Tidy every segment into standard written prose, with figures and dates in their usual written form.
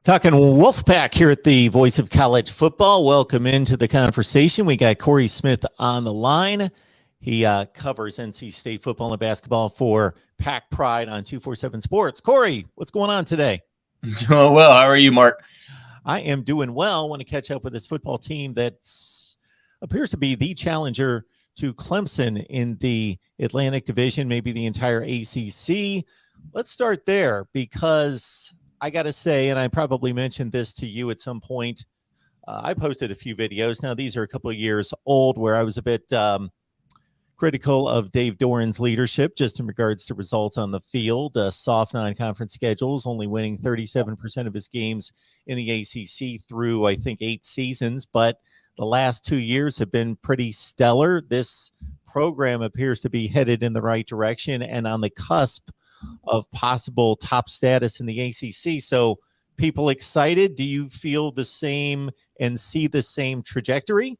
Talking Wolfpack here at the Voice of College Football. Welcome into the conversation. We got Corey Smith on the line. He covers NC State football and basketball for Pack Pride on 247 Sports. Corey, what's going on today? Doing well. How are you, Mark? I am doing well. I want to catch up with this football team that appears to be the challenger to Clemson in the Atlantic Division, maybe the entire ACC. Let's start there because I got to say, and I probably mentioned this to you at some point, I posted a few videos. Now, these are a couple of years old where I was a bit critical of Dave Doran's leadership just in regards to results on the field, soft non-conference schedules, only winning 37% of his games in the ACC through, I think, 8 seasons. But the last 2 years have been pretty stellar. This program appears to be headed in the right direction and on the cusp of possible top status in the ACC. So people excited? Do you feel the same and see the same trajectory?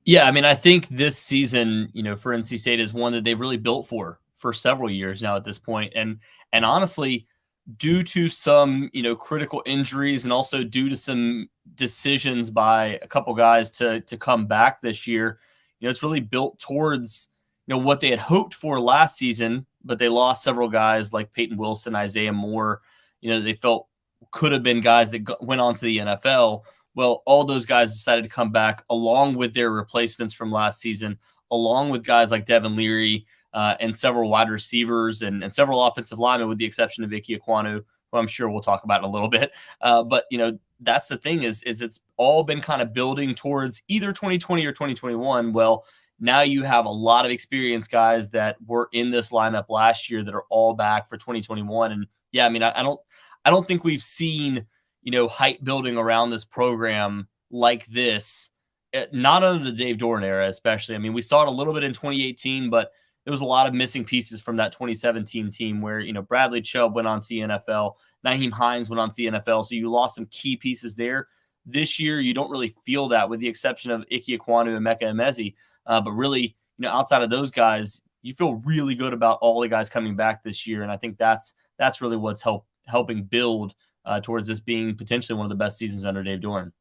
Yeah, I mean, I think this season, for NC State is one that they've really built for several years now at this point. And honestly, due to some, critical injuries and also due to some decisions by a couple guys to come back this year, it's really built towards, what they had hoped for last season, but they lost several guys like Peyton Wilson, Isaiah Moore, they felt could have been guys that went on to the NFL. Well, all those guys decided to come back along with their replacements from last season, along with guys like Devin Leary and several wide receivers and several offensive linemen, with the exception of Ike Ekwonu, who I'm sure we'll talk about in a little bit. But, that's the thing is it's all been kind of building towards either 2020 or 2021. Well, now you have a lot of experienced guys that were in this lineup last year that are all back for 2021. And yeah, I mean, I don't think we've seen, hype building around this program like this, not under the Dave Doran era, especially. I mean, we saw it a little bit in 2018, but there was a lot of missing pieces from that 2017 team where, Bradley Chubb went on to the NFL, Nyheim Hines went on to the NFL. So you lost some key pieces there. This year, you don't really feel that, with the exception of Ike Ekwonu and Mecca Emezi. But really, outside of those guys, you feel really good about all the guys coming back this year. And I think that's really what's helping build towards this being potentially one of the best seasons under Dave Doran.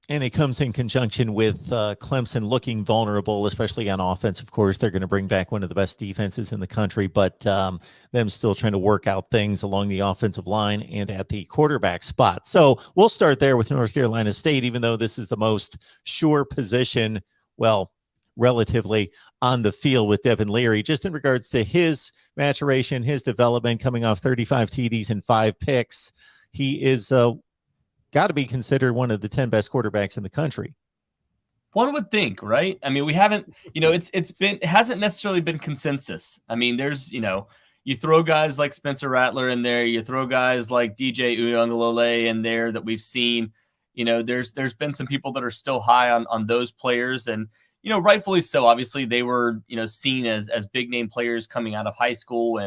And it comes in conjunction with Clemson looking vulnerable, especially on offense. Of course, they're going to bring back one of the best defenses in the country, but them still trying to work out things along the offensive line and at the quarterback spot. So we'll start there with North Carolina State, even though this is the most sure position, well, relatively, on the field with Devin Leary, just in regards to his maturation, his development, coming off 35 TDs and 5 picks. He is got to be considered one of the 10 best quarterbacks in the country. One would think, right? I mean, we haven't, it hasn't necessarily been consensus. I mean, there's, you throw guys like Spencer Rattler in there, you throw guys like DJ Uiagalelei in there that we've seen. There's been some people that are still high on those players, and rightfully so. Obviously, they were, seen as big name players coming out of high school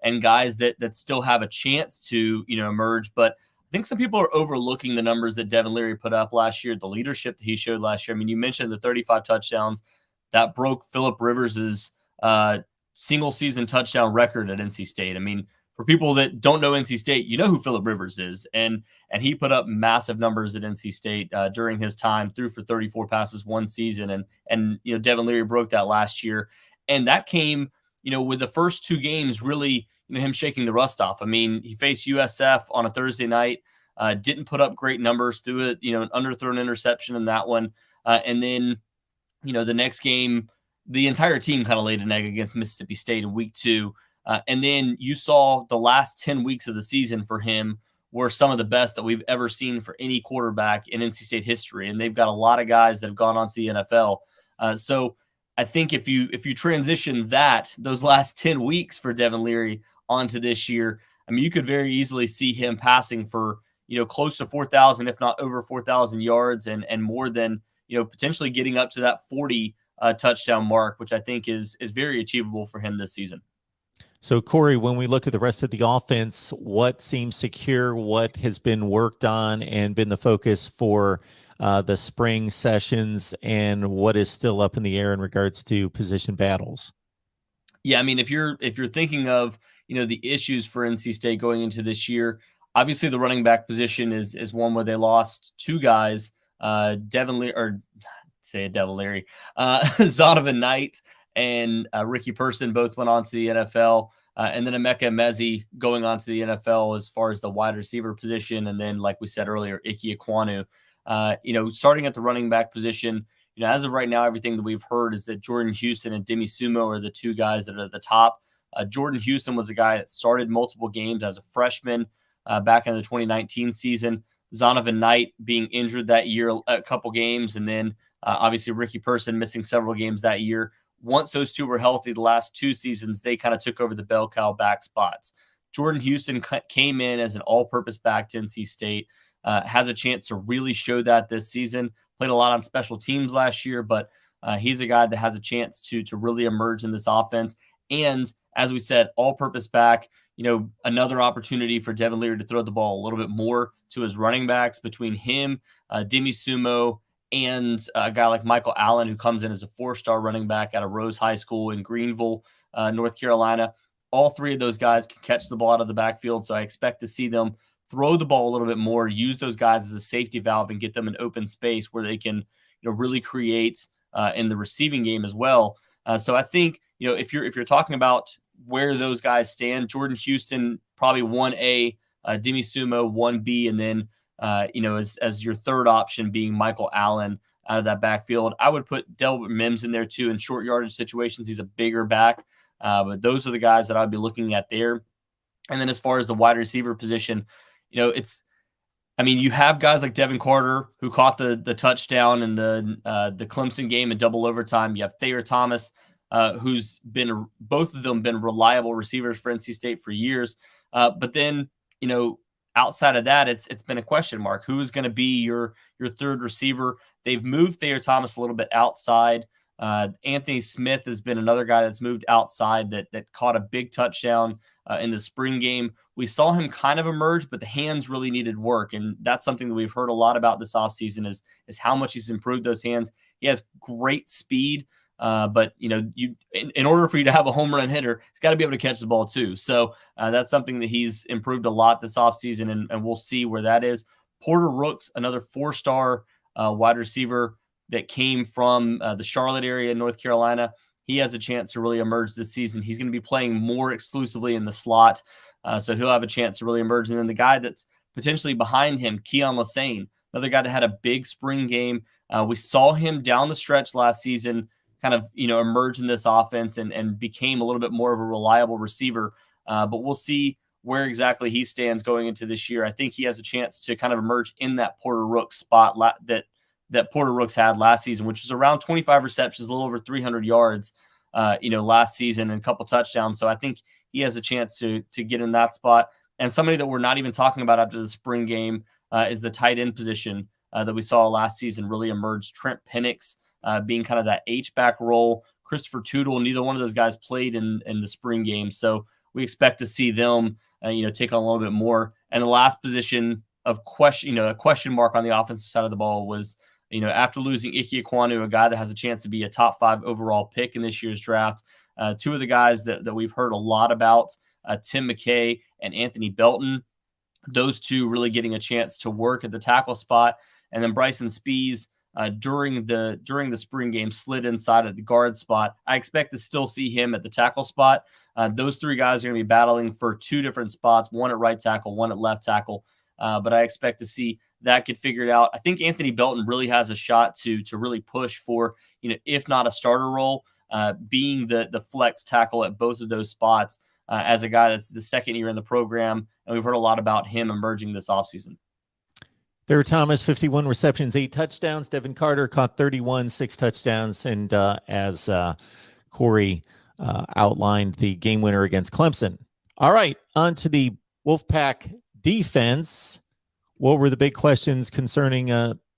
and guys that still have a chance to, emerge. But I think some people are overlooking the numbers that Devin Leary put up last year, the leadership that he showed last year. I mean, you mentioned the 35 touchdowns that broke Phillip Rivers's single season touchdown record at NC State. I mean, for people that don't know NC State, you know who Phillip Rivers is, and he put up massive numbers at NC State during his time, threw for 34 passes one season, and Devin Leary broke that last year, and that came with the first 2 games really him shaking the rust off. I mean, he faced USF on a Thursday night, didn't put up great numbers, threw it an underthrown interception in that one, and then the next game the entire team kind of laid an egg against Mississippi State in week 2. And then you saw the last 10 weeks of the season for him were some of the best that we've ever seen for any quarterback in NC State history. And they've got a lot of guys that have gone on to the NFL. So I think if you transition those last 10 weeks for Devin Leary onto this year, I mean, you could very easily see him passing for, close to 4,000, if not over 4,000 yards and more than, potentially getting up to that 40 touchdown mark, which I think is very achievable for him this season. So, Corey, when we look at the rest of the offense, what seems secure, what has been worked on and been the focus for the spring sessions, and what is still up in the air in regards to position battles? Yeah, I mean, if you're thinking of, the issues for NC State going into this year, Obviously, the running back position is one where they lost two guys, Devin Leary, or say Devin Leary, Zonovan Knight and Ricky Person both went on to the NFL. And then Emeka Emezi going on to the NFL as far as the wide receiver position. And then, like we said earlier, Ike Ekwonu. Starting at the running back position, as of right now, everything that we've heard is that Jordan Houston and Demi Sumo are the two guys that are at the top. Jordan Houston was a guy that started multiple games as a freshman back in the 2019 season. Zonovan Knight being injured that year a couple games, and then obviously Ricky Person missing several games that year. Once those two were healthy the last two seasons, they kind of took over the bell cow back spots. Jordan Houston came in as an all-purpose back to NC State, has a chance to really show that this season. Played a lot on special teams last year, but he's a guy that has a chance to really emerge in this offense. And as we said, all-purpose back, another opportunity for Devin Leary to throw the ball a little bit more to his running backs between him, Demi Sumo, and a guy like Michael Allen, who comes in as a 4-star running back out of Rose High School in Greenville, North Carolina. All three of those guys can catch the ball out of the backfield, so I expect to see them throw the ball a little bit more, use those guys as a safety valve, and get them in open space where they can really create in the receiving game as well. So I think if you're talking about where those guys stand, Jordan Houston probably 1A, Demi Sumo 1B, and then as your third option being Michael Allen out of that backfield. I would put Delbert Mims in there too in short yardage situations. He's a bigger back, but those are the guys that I'd be looking at there. And then as far as the wide receiver position, you have guys like Devin Carter, who caught the touchdown in the Clemson game in double overtime. You have Thayer Thomas, who's both of them been reliable receivers for NC State for years. But then, outside of that, it's been a question mark. Who is going to be your third receiver? They've moved Thayer Thomas a little bit outside. Anthony Smith has been another guy that's moved outside that caught a big touchdown in the spring game. We saw him kind of emerge, but the hands really needed work, and that's something that we've heard a lot about this offseason is how much he's improved those hands. He has great speed, but in order for you to have a home run hitter, he's got to be able to catch the ball too. So that's something that he's improved a lot this offseason, and we'll see where that is. Porter Rooks, another 4-star wide receiver that came from the Charlotte area in North Carolina. He has a chance to really emerge this season. He's going to be playing more exclusively in the slot, so he'll have a chance to really emerge. And then the guy that's potentially behind him, Keon Lassane, another guy that had a big spring game. We saw him down the stretch last season kind of, emerge in this offense and became a little bit more of a reliable receiver. But we'll see where exactly he stands going into this year. I think he has a chance to kind of emerge in that Porter Rooks spot that Porter Rooks had last season, which was around 25 receptions, a little over 300 yards, last season, and a couple touchdowns. So I think he has a chance to get in that spot. And somebody that we're not even talking about after the spring game is the tight end position that we saw last season really emerge. Trent Penix being kind of that H-back role. Christopher Tootle, neither one of those guys played in the spring game. So we expect to see them, take on a little bit more. And the last position of a question mark on the offensive side of the ball was, after losing Ike Ekwonu, a guy that has a chance to be a top 5 overall pick in this year's draft. Two of the guys that we've heard a lot about, Tim McKay and Anthony Belton, those two really getting a chance to work at the tackle spot. And then Bryson Spees, during the spring game, slid inside at the guard spot. I expect to still see him at the tackle spot. Those three guys are going to be battling for 2 different spots, one at right tackle, one at left tackle. But I expect to see that get figured out. I think Anthony Belton really has a shot to really push for, if not a starter role, being the flex tackle at both of those spots as a guy that's the second year in the program. And we've heard a lot about him emerging this offseason. Thayer Thomas, 51 receptions, 8 touchdowns. Devin Carter caught 31, 6 touchdowns. And as Corey outlined, the game winner against Clemson. All right, on to the Wolfpack defense. What were the big questions concerning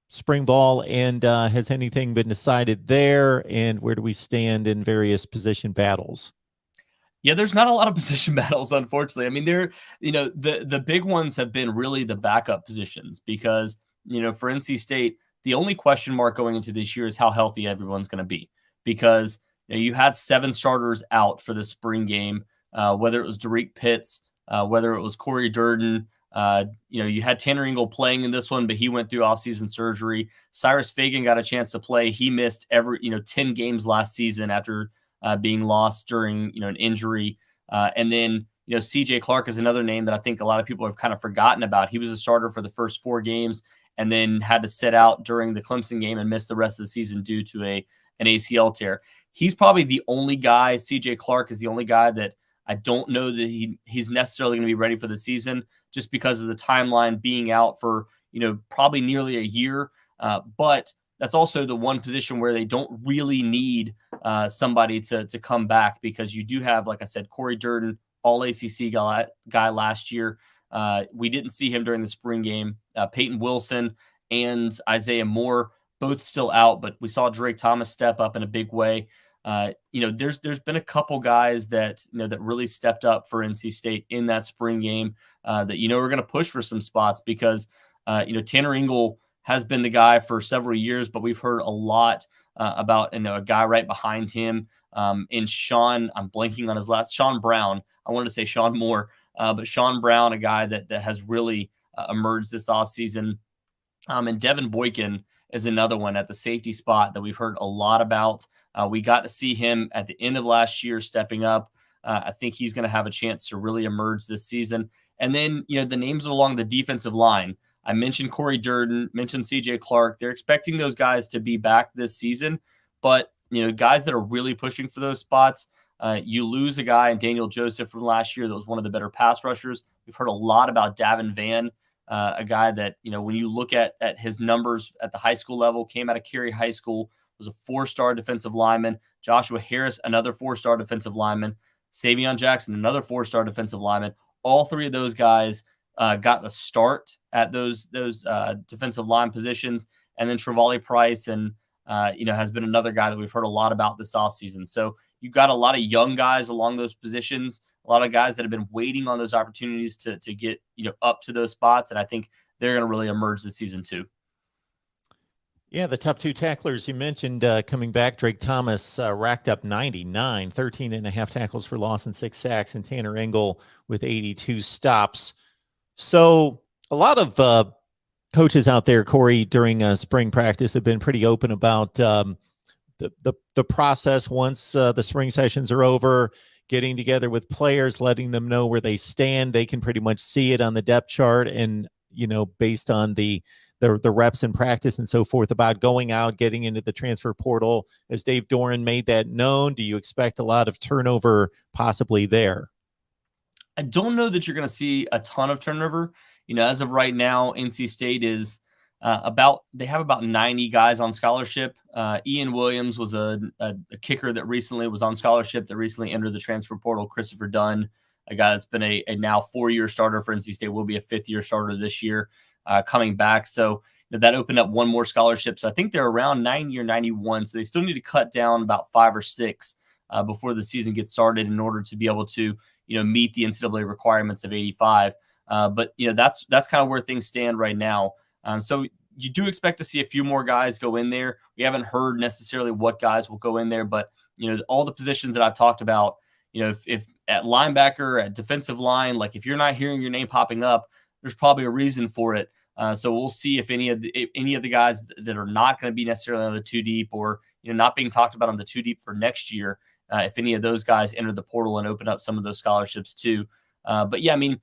spring ball, and has anything been decided there? And where do we stand in various position battles? Yeah, there's not a lot of position battles, unfortunately. I mean, the big ones have been really the backup positions because, for NC State, the only question mark going into this year is how healthy everyone's going to be because you had 7 starters out for the spring game, whether it was Derek Pitts, whether it was Corey Durden, You had Tanner Ingle playing in this one, but he went through offseason surgery. Cyrus Fagan got a chance to play. He missed 10 games last season after being lost during, an injury. And then, CJ Clark is another name that I think a lot of people have kind of forgotten about. He was a starter for the first 4 games and then had to sit out during the Clemson game and miss the rest of the season due to an ACL tear. He's probably the only guy. CJ Clark is the only guy that I don't know that he's necessarily going to be ready for the season, just because of the timeline being out for, probably nearly a year. But that's also the one position where they don't really need somebody to come back, because you do have, like I said, Corey Durden, all ACC guy last year. We didn't see him during the spring game. Peyton Wilson and Isaiah Moore, both still out, but we saw Drake Thomas step up in a big way. There's been a couple guys that that really stepped up for NC State in that spring game that are going to push for some spots, because Tanner Ingle has been the guy for several years, but we've heard a lot about a guy right behind him in Sean. I'm blanking on his last. Sean Brown. I wanted to say Sean Moore, but Sean Brown, a guy that has really emerged this offseason. And Devin Boykin is another one at the safety spot that we've heard a lot about. We got to see him at the end of last year stepping up. I think he's going to have a chance to really emerge this season. And then, the names along the defensive line. I mentioned Corey Durden, mentioned CJ Clark. They're expecting those guys to be back this season. But, guys that are really pushing for those spots, you lose a guy in Daniel Joseph from last year that was one of the better pass rushers. We've heard a lot about Davin Van, a guy that, when you look at his numbers at the high school level, came out of Cary High School, was a 4-star defensive lineman. Joshua Harris, another 4-star defensive lineman. Savion Jackson, another 4-star defensive lineman. All 3 of those guys got the start at those defensive line positions. And then Trevally Price has been another guy that we've heard a lot about this offseason. So you've got a lot of young guys along those positions, a lot of guys that have been waiting on those opportunities to get up to those spots. And I think they're going to really emerge this season too. Yeah, the top 2 tacklers you mentioned coming back, Drake Thomas racked up 99, 13 and a half tackles for loss and 6 sacks, and Tanner Ingle with 82 stops. So a lot of coaches out there, Corey, during spring practice have been pretty open about the process once the spring sessions are over, getting together with players, letting them know where they stand. They can pretty much see it on the depth chart and, based on the reps in practice and so forth, about going out, getting into the transfer portal. As Dave Doran made that known, do you expect a lot of turnover possibly there? I don't know that you're going to see a ton of turnover. As of right now, NC State is they have about 90 guys on scholarship. Ian Williams was a kicker that recently was on scholarship, that recently entered the transfer portal. Christopher Dunn, a guy that's been a now 4-year starter for NC State, will be a 5th-year starter this year, coming back. So that opened up one more scholarship. So I think they're around 90 or 91. So they still need to cut down about 5 or 6 before the season gets started in order to be able to meet the NCAA requirements of 85. But that's kind of where things stand right now. So you do expect to see a few more guys go in there. We haven't heard necessarily what guys will go in there, but all the positions that I've talked about, if at linebacker, at defensive line, like if you're not hearing your name popping up, there's probably a reason for it. So we'll see if any of the guys that are not going to be necessarily on the 2 deep, or not being talked about on the 2 deep for next year, if any of those guys enter the portal and open up some of those scholarships too. But yeah, I mean,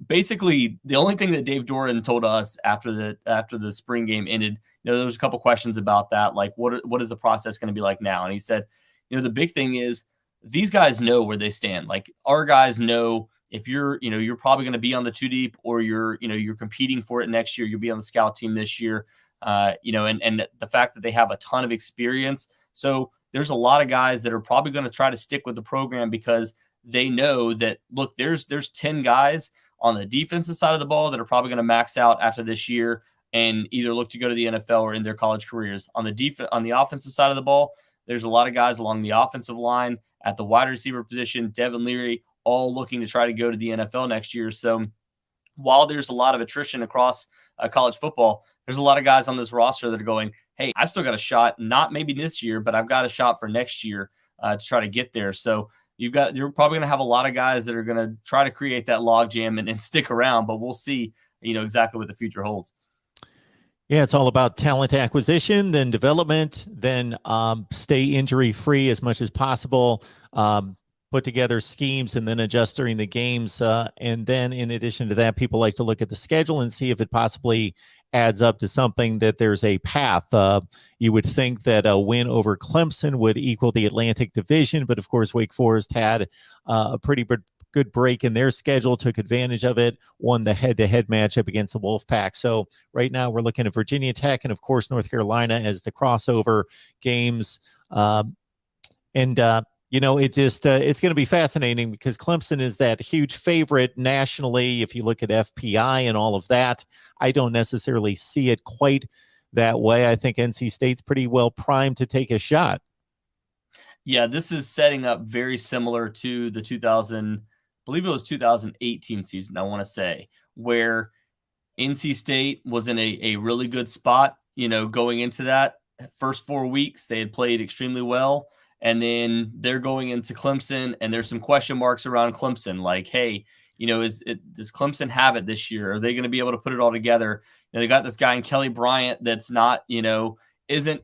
basically the only thing that Dave Doran told us after the spring game ended, there was a couple questions about that, like what is the process going to be like now? And he said, the big thing is these guys know where they stand. Like our guys know if you're probably going to be on the 2 deep, or you're competing for it next year, you'll be on the scout team this year, and the fact that they have a ton of experience. So there's a lot of guys that are probably going to try to stick with the program, because they know that, look, there's 10 guys on the defensive side of the ball that are probably going to max out after this year and either look to go to the NFL or in their college careers. On the offensive side of the ball, there's a lot of guys along the offensive line, at the wide receiver position, Devin Leary, all looking to try to go to the NFL next year. So while there's a lot of attrition across college football, there's a lot of guys on this roster that are going, hey, I've still got a shot, not maybe this year, but I've got a shot for next year to try to get there. So you're probably going to have a lot of guys that are going to try to create that logjam and stick around, but we'll see, exactly what the future holds. Yeah, it's all about talent acquisition, then development, then stay injury-free as much as possible, put together schemes, and then adjust during the games. And then in addition to that, people like to look at the schedule and see if it possibly adds up to something that there's a path. You would think that a win over Clemson would equal the Atlantic Division, but of course, Wake Forest had a pretty good break in their schedule, took advantage of it, won the head-to-head matchup against the Wolfpack. So right now we're looking at Virginia Tech and, of course, North Carolina as the crossover games. It's going to be fascinating because Clemson is that huge favorite nationally. If you look at FPI and all of that, I don't necessarily see it quite that way. I think NC State's pretty well primed to take a shot. Yeah, this is setting up very similar to the 2018 season, I want to say, where NC State was in a really good spot, going into that first 4 weeks. They had played extremely well. And then they're going into Clemson, and there's some question marks around Clemson. Like, hey, does Clemson have it this year? Are they going to be able to put it all together? They got this guy in Kelly Bryant that's not, isn't,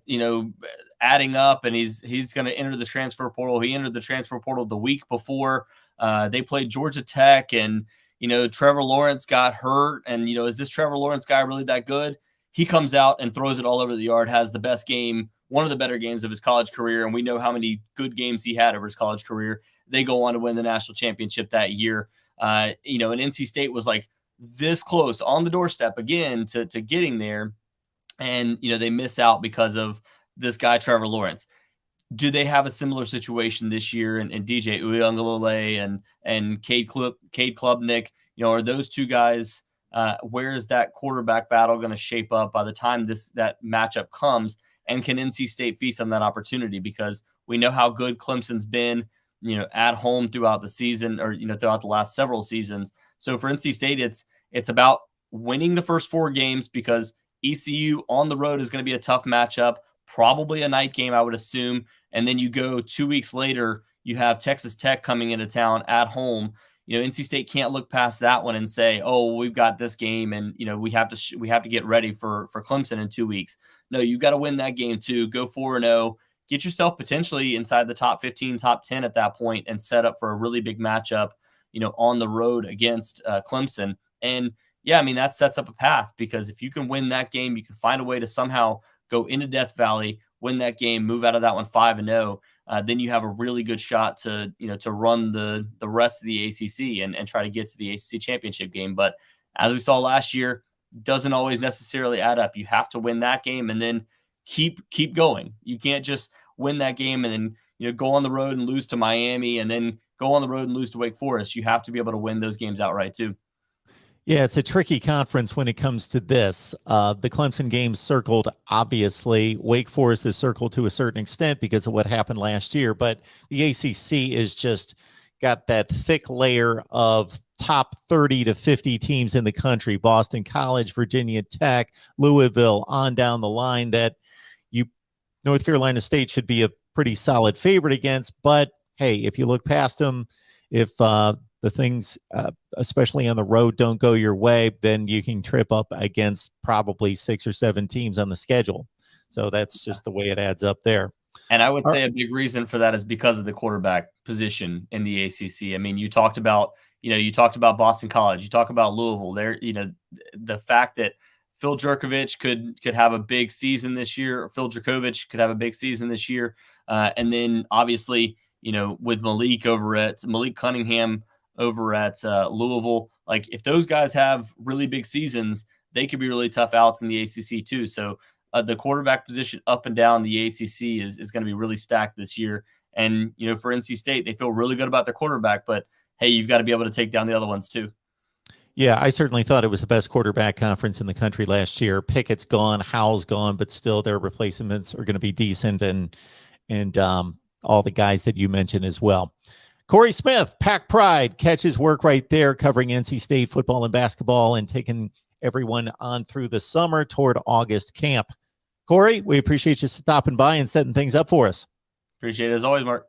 adding up, and he's going to enter the transfer portal. He entered the transfer portal the week before they played Georgia Tech, and, Trevor Lawrence got hurt. And, is this Trevor Lawrence guy really that good? He comes out and throws it all over the yard, has the best game, one of the better games of his college career, and we know how many good games he had over his college career. They go on to win the national championship that year. And NC State was like this close on the doorstep again to getting there, and they miss out because of this guy Trevor Lawrence. Do they have a similar situation this year? And DJ Uiagalelei and Cade Klubnik, are those two guys? Where is that quarterback battle going to shape up by the time that matchup comes? And can NC State feast on that opportunity? Because we know how good Clemson's been, at home throughout the season, or throughout the last several seasons. So for NC State, it's about winning the first 4 games, because ECU on the road is going to be a tough matchup, probably a night game, I would assume. And then you go 2 weeks later, you have Texas Tech coming into town at home. NC State can't look past that one and say, "Oh, we've got this game, and we have to get ready for Clemson in 2 weeks." No, you've got to win that game too. Go 4-0, get yourself potentially inside the top 15, top 10 at that point, and set up for a really big matchup, on the road against Clemson. And yeah, I mean, that sets up a path, because if you can win that game, you can find a way to somehow go into Death Valley, win that game, move out of that one 5-0. Then you have a really good shot to run the rest of the ACC and try to get to the ACC championship game. But as we saw last year, doesn't always necessarily add up. You have to win that game and then keep going. You can't just win that game and then go on the road and lose to Miami, and then go on the road and lose to Wake Forest. You have to be able to win those games outright too. Yeah, it's a tricky conference when it comes to this. The Clemson game's circled, obviously. Wake Forest is circled to a certain extent because of what happened last year. But the ACC is just got that thick layer of top 30 to 50 teams in the country. Boston College, Virginia Tech, Louisville, on down the line, that North Carolina State should be a pretty solid favorite against. But, hey, if you look past them, if the things, especially on the road, don't go your way, then you can trip up against probably 6 or 7 teams on the schedule. So that's just the way it adds up there. And I would say a big reason for that is because of the quarterback position in the ACC. I mean, you talked about Boston College, you talk about Louisville. There, the fact that Phil Jerkovich could have a big season this year, or Phil Jerkovich could have a big season this year, and then obviously, with Malik Cunningham over at Louisville, like if those guys have really big seasons, they could be really tough outs in the ACC too. So the quarterback position up and down the ACC is going to be really stacked this year. And, for NC State, they feel really good about their quarterback, but hey, you've got to be able to take down the other ones too. Yeah, I certainly thought it was the best quarterback conference in the country last year. Pickett's gone, Howell's gone, but still their replacements are going to be decent, and all the guys that you mentioned as well. Corey Smith, Pack Pride, catches work right there, covering NC State football and basketball and taking everyone on through the summer toward August camp. Corey, we appreciate you stopping by and setting things up for us. Appreciate it as always, Mark.